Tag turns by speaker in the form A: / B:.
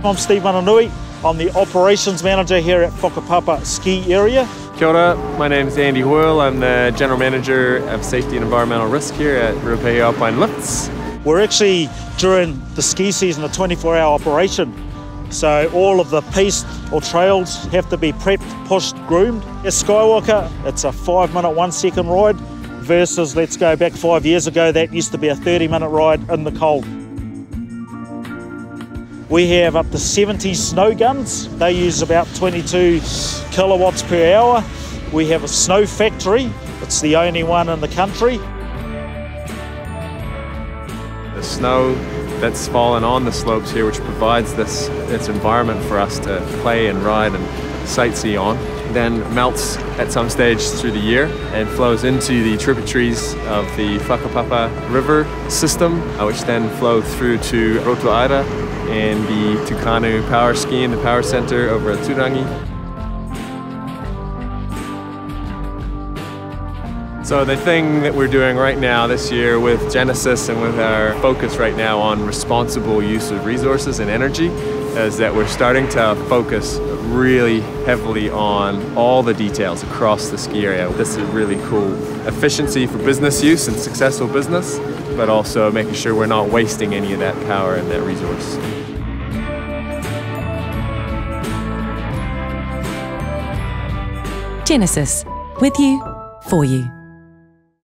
A: I'm Steve Mananui. I'm the Operations Manager here at Whakapapa Ski Area.
B: Kia ora, my name is Andy Hoyle. I'm the General Manager of Safety and Environmental Risk here at Ruapehu Alpine Lifts.
A: We're actually, during the ski season, a 24-hour operation. So all of the piste or trails have to be prepped, pushed, groomed. At Skywalker, it's a 5-minute, 1-second ride versus, let's go back 5 years ago, that used to be a 30-minute ride in the cold. We have up to 70 snow guns. They use about 22 kilowatts per hour. We have a snow factory. It's the only one in the country.
B: The snow that's fallen on the slopes here, which provides this environment for us to play and ride and sightsee on, then melts at some stage through the year and flows into the tributaries of the Whakapapa River system, which then flow through to Rotoaira and the Tukanu Power Scheme, the power center over at Turangi. So the thing that we're doing right now this year with Genesis and with our focus right now on responsible use of resources and energy is that we're starting to focus really heavily on all the details across the ski area. This is really cool. Efficiency for business use and successful business, but also making sure we're not wasting any of that power and that resource.
C: Genesis, with you, for you.